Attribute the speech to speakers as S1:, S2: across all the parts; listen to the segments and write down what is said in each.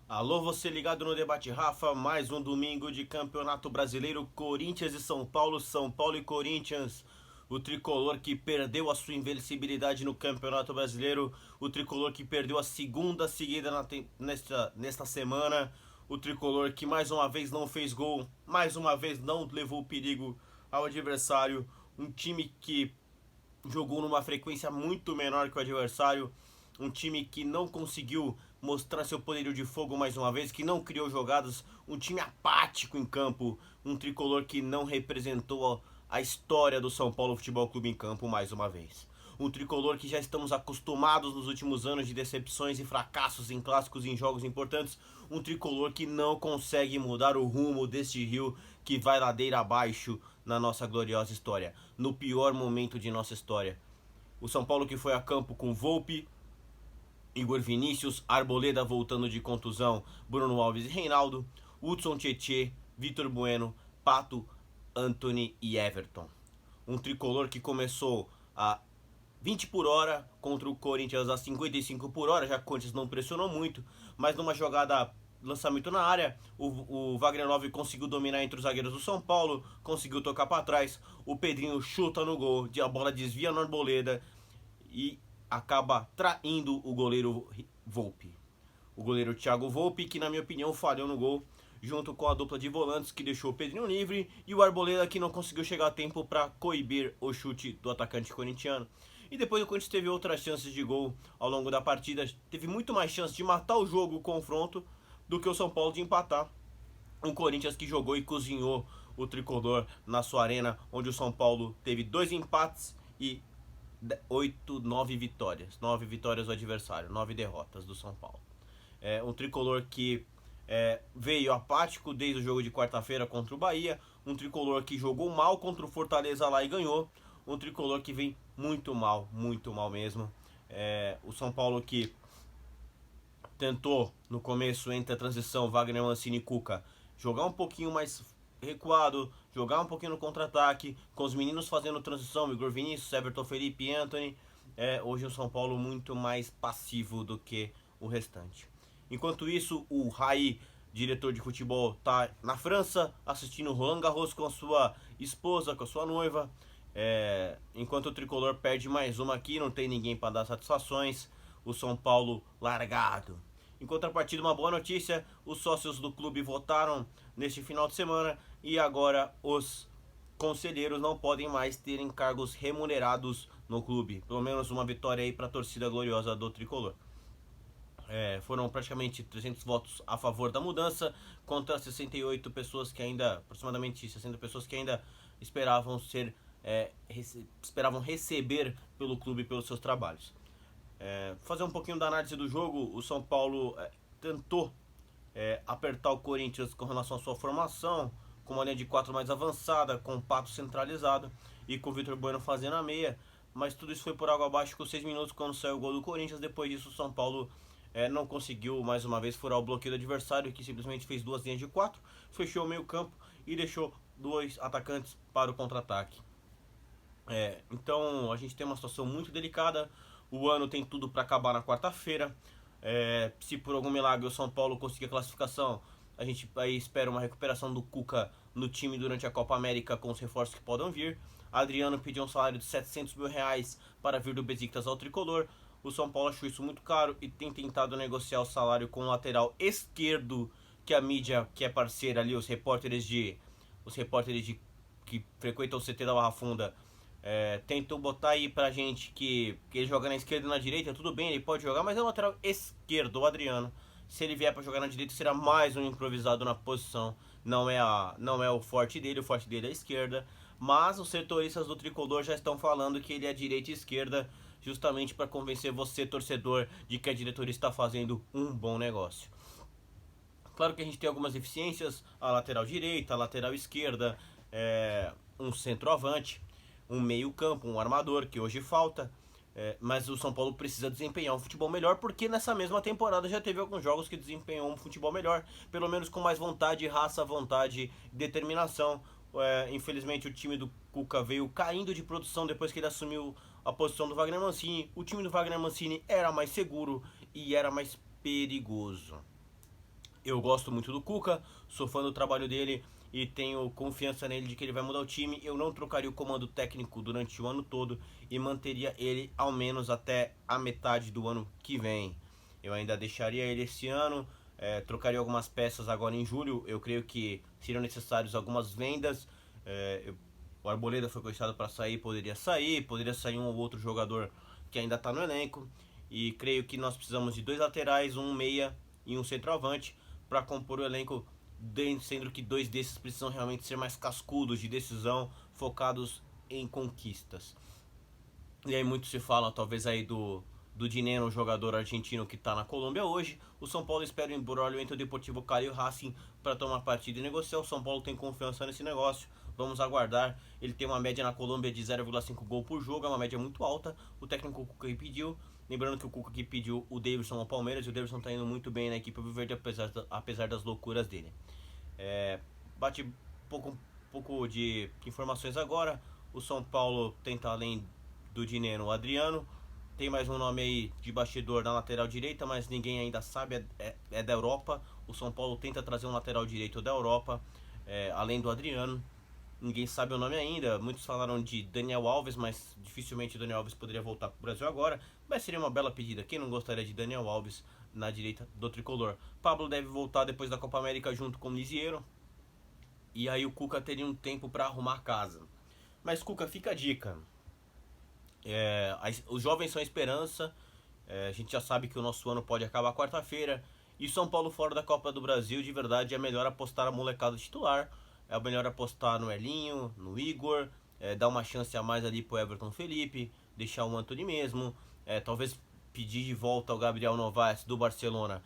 S1: Alô, você ligado no Debate Rafa, mais um domingo de Campeonato Brasileiro, Corinthians e São Paulo, São Paulo e Corinthians. O tricolor que perdeu a sua invencibilidade no Campeonato Brasileiro, o tricolor que perdeu a segunda seguida nesta semana, o tricolor que mais uma vez não fez gol, mais uma vez não levou perigo ao adversário, um time que jogou numa frequência muito menor que o adversário, um time que não conseguiu mostrar seu poderio de fogo mais uma vez, que não criou jogadas, um time apático em campo, um tricolor que não representou a história do São Paulo Futebol Clube em campo mais uma vez. Um tricolor que já estamos acostumados nos últimos anos de decepções e fracassos em clássicos e em jogos importantes. Um tricolor que não consegue mudar o rumo deste rio que vai ladeira abaixo na nossa gloriosa história. No pior momento de nossa história. O São Paulo que foi a campo com Volpi, Igor Vinícius, Arboleda voltando de contusão, Bruno Alves e Reinaldo, Hudson Tietê, Vitor Bueno, Pato, Anthony e Everton. Um tricolor que começou a 20 por hora contra o Corinthians a 55 por hora, já que o Corinthians não pressionou muito, mas numa jogada lançamento na área, o Wagner Love conseguiu dominar entre os zagueiros do São Paulo, conseguiu tocar para trás, o Pedrinho chuta no gol, a bola desvia no Arboleda e acaba traindo o goleiro Volpi. O goleiro Thiago Volpi, que na minha opinião falhou no gol, junto com a dupla de volantes que deixou o Pedrinho livre e o Arboleda que não conseguiu chegar a tempo para coibir o chute do atacante corintiano. E depois o Corinthians teve outras chances de gol ao longo da partida, teve muito mais chance de matar o jogo, o confronto, do que o São Paulo de empatar. Um Corinthians que jogou e cozinhou o tricolor na sua arena, onde o São Paulo teve 2 empates e 9 vitórias. 9 vitórias do adversário, 9 derrotas do São Paulo. Um tricolor que veio apático desde o jogo de quarta-feira contra o Bahia. Um tricolor que jogou mal contra o Fortaleza lá e ganhou. Um tricolor que vem muito mal mesmo. O São Paulo que tentou no começo, entre a transição Wagner, Mancini e Cuca, jogar um pouquinho mais recuado, jogar um pouquinho no contra-ataque, com os meninos fazendo transição, Igor Vinícius, Everton, Felipe e Anthony. Hoje o São Paulo muito mais passivo do que o restante. Enquanto isso, o Rai, diretor de futebol, está na França assistindo Roland Garros com a sua esposa, com a sua noiva. Enquanto o tricolor perde mais uma aqui, não tem ninguém para dar satisfações. O São Paulo largado. Em contrapartida, uma boa notícia: os sócios do clube votaram neste final de semana e agora os conselheiros não podem mais ter encargos remunerados no clube. Pelo menos uma vitória aí para a torcida gloriosa do tricolor. Foram praticamente 300 votos a favor da mudança contra 68 pessoas que ainda, aproximadamente 60 pessoas que ainda esperavam esperavam receber pelo clube pelos seus trabalhos. Fazer um pouquinho da análise do jogo. O São Paulo tentou apertar o Corinthians com relação à sua formação, com uma linha de 4 mais avançada, com o Pato centralizado e com o Vitor Bueno fazendo a meia, mas tudo isso foi por água abaixo com 6 minutos quando saiu o gol do Corinthians. Depois disso o São Paulo não conseguiu mais uma vez furar o bloqueio do adversário, que simplesmente fez 2 linhas de 4, fechou o meio campo e deixou 2 atacantes para o contra-ataque. Então a gente tem uma situação muito delicada. O ano tem tudo para acabar na quarta-feira. Se por algum milagre o São Paulo conseguir a classificação, a gente aí espera uma recuperação do Cuca no time durante a Copa América com os reforços que podem vir. Adriano pediu um salário de 700 mil reais para vir do Besiktas ao tricolor. O São Paulo achou isso muito caro e tem tentado negociar o salário com o lateral esquerdo, que a mídia, que é parceira ali, os repórteres que frequentam o CT da Barra Funda, tentou botar aí pra gente que ele joga na esquerda e na direita. Tudo bem, ele pode jogar, mas é o lateral esquerdo, o Adriano. Se ele vier pra jogar na direita, será mais um improvisado na posição. Não é o forte dele é a esquerda. Mas os setoristas do tricolor já estão falando que ele é direita e esquerda, justamente para convencer você, torcedor, de que a diretoria está fazendo um bom negócio. Claro que a gente tem algumas deficiências: a lateral direita, a lateral esquerda, um centroavante, um meio campo, um armador, que hoje falta. Mas o São Paulo precisa desempenhar um futebol melhor, porque nessa mesma temporada já teve alguns jogos que desempenhou um futebol melhor, pelo menos com mais vontade, raça, vontade, determinação. Infelizmente o time do Cuca veio caindo de produção depois que ele assumiu a posição do Wagner Mancini. O time do Wagner Mancini era mais seguro e era mais perigoso. Eu gosto muito do Cuca, sou fã do trabalho dele e tenho confiança nele de que ele vai mudar o time. Eu não trocaria o comando técnico durante o ano todo e manteria ele ao menos até a metade do ano que vem. Eu ainda deixaria ele esse ano, trocaria algumas peças agora em julho. Eu creio que seriam necessárias algumas vendas. O Arboleda foi cogitado para sair, poderia sair um ou outro jogador que ainda está no elenco. E creio que nós precisamos de 2 laterais, um meia e um centroavante para compor o elenco, sendo que 2 desses precisam realmente ser mais cascudos de decisão, focados em conquistas. E aí muito se fala talvez aí do Dineno, um jogador argentino que está na Colômbia hoje. O São Paulo espera o embrólio entre o Deportivo Cali e o Racing para tomar partida e negociar. O São Paulo tem confiança nesse negócio. Vamos aguardar. Ele tem uma média na Colômbia de 0,5 gol por jogo, é uma média muito alta. O técnico Cuca pediu. Lembrando que o Cuca pediu o Davidson ao Palmeiras e o Davidson está indo muito bem na equipe verde, apesar das loucuras dele. Bate um pouco de informações agora. O São Paulo tenta, além do Dineno, o Adriano. Tem mais um nome aí de bastidor na lateral direita, mas ninguém ainda sabe, é da Europa. O São Paulo tenta trazer um lateral direito da Europa, além do Adriano. Ninguém sabe o nome ainda. Muitos falaram de Daniel Alves, mas dificilmente o Daniel Alves poderia voltar para o Brasil agora. Mas seria uma bela pedida. Quem não gostaria de Daniel Alves na direita do tricolor? Pablo deve voltar depois da Copa América junto com o Lisiero. E aí o Cuca teria um tempo para arrumar a casa. Mas Cuca, fica a dica. Os jovens são a esperança. A gente já sabe que o nosso ano pode acabar quarta-feira. E São Paulo fora da Copa do Brasil, de verdade, é melhor apostar a molecada titular. É melhor apostar no Elinho, no Igor, dar uma chance a mais ali pro Everton Felipe, deixar o Antony mesmo, talvez pedir de volta o Gabriel Novaes do Barcelona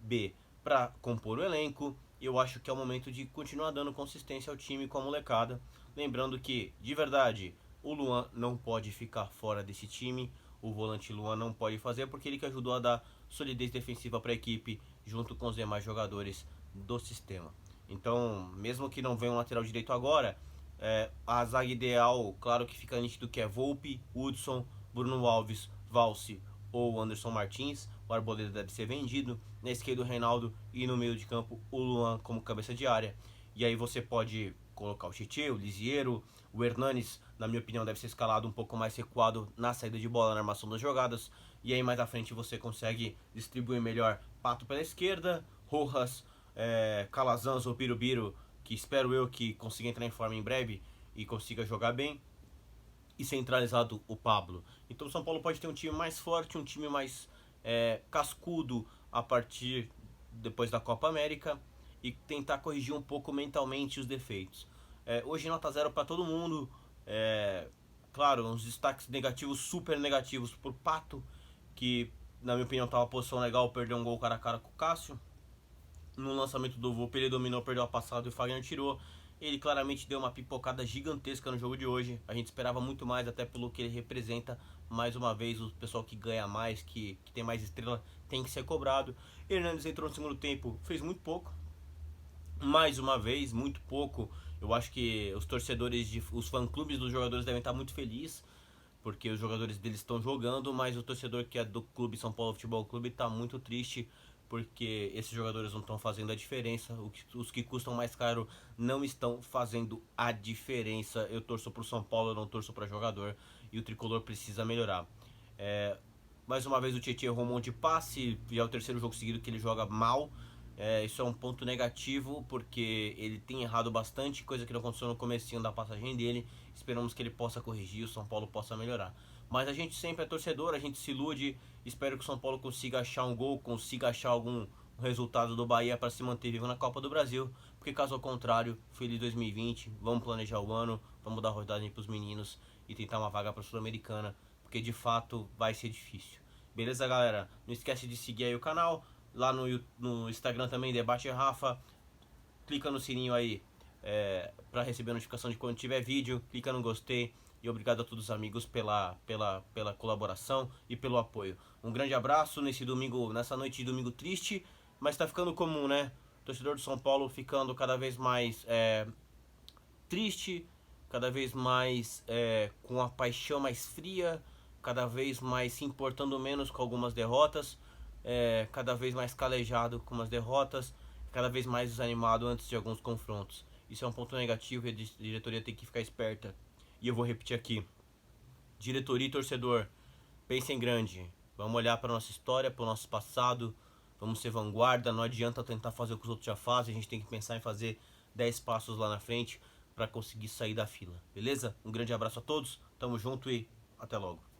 S1: B para compor o elenco. Eu acho que é o momento de continuar dando consistência ao time com a molecada. Lembrando que, de verdade, o Luan não pode ficar fora desse time. O volante Luan não pode fazer porque ele que ajudou a dar solidez defensiva para a equipe junto com os demais jogadores do sistema. Então, mesmo que não venha um lateral direito agora, a zaga ideal, claro que fica nítido que é Volpi, Hudson, Bruno Alves, Valse ou Anderson Martins. O Arboleda deve ser vendido. Na esquerda o Reinaldo e no meio de campo o Luan como cabeça de área. E aí você pode colocar o Tietê, o Lisiero, o Hernanes, na minha opinião, deve ser escalado um pouco mais recuado na saída de bola, na armação das jogadas. E aí mais à frente você consegue distribuir melhor Pato pela esquerda, Rojas, Calazans ou Birubiru, que espero eu que consiga entrar em forma em breve e consiga jogar bem, e centralizado o Pablo. Então o São Paulo pode ter um time mais forte, um time mais cascudo a partir depois da Copa América e tentar corrigir um pouco mentalmente os defeitos. Hoje nota 0 para todo mundo. Claro, uns destaques negativos, super negativos por Pato, que na minha opinião estava posição legal, perdeu um gol cara a cara com o Cássio. No lançamento do Volpe ele dominou, perdeu a passada e o Fagner tirou. Ele claramente deu uma pipocada gigantesca no jogo de hoje. A gente esperava muito mais, até pelo que ele representa. Mais uma vez, o pessoal que ganha mais, que tem mais estrela, tem que ser cobrado. Hernandes entrou no segundo tempo, fez muito pouco. Mais uma vez, muito pouco. Eu acho que os torcedores, os fã-clubes dos jogadores devem estar muito felizes, porque os jogadores deles estão jogando, mas o torcedor que é do clube São Paulo Futebol Clube está muito triste, porque esses jogadores não estão fazendo a diferença. Os que custam mais caro não estão fazendo a diferença. Eu torço pro São Paulo, eu não torço para jogador, e o tricolor precisa melhorar. Mais uma vez o Tietê errou um monte de passe, e é o terceiro jogo seguido que ele joga mal. Isso é um ponto negativo, porque ele tem errado bastante, coisa que não aconteceu no comecinho da passagem dele. Esperamos que ele possa corrigir, o São Paulo possa melhorar. Mas a gente sempre é torcedor, a gente se ilude. Espero que o São Paulo consiga achar um gol, consiga achar algum resultado do Bahia para se manter vivo na Copa do Brasil. Porque caso contrário, feliz 2020, vamos planejar o ano, vamos dar rodagem para os meninos e tentar uma vaga para a Sul-Americana, porque de fato vai ser difícil. Beleza, galera? Não esquece de seguir aí o canal, lá no Instagram também, Debate Rafa. Clica no sininho aí para receber a notificação de quando tiver vídeo, clica no gostei. E obrigado a todos os amigos pela colaboração e pelo apoio. Um grande abraço nessa noite de domingo triste, mas tá ficando comum, né? O torcedor do São Paulo ficando cada vez mais triste, cada vez mais com a paixão mais fria, cada vez mais se importando menos com algumas derrotas, cada vez mais calejado com as derrotas. cada vez mais desanimado antes de alguns confrontos. Isso é um ponto negativo e a diretoria tem que ficar esperta. E eu vou repetir aqui. Diretoria e torcedor, pensem grande. Vamos olhar para nossa história, para o nosso passado. Vamos ser vanguarda. Não adianta tentar fazer o que os outros já fazem. A gente tem que pensar em fazer 10 passos lá na frente para conseguir sair da fila. Beleza? Um grande abraço a todos. Tamo junto e até logo.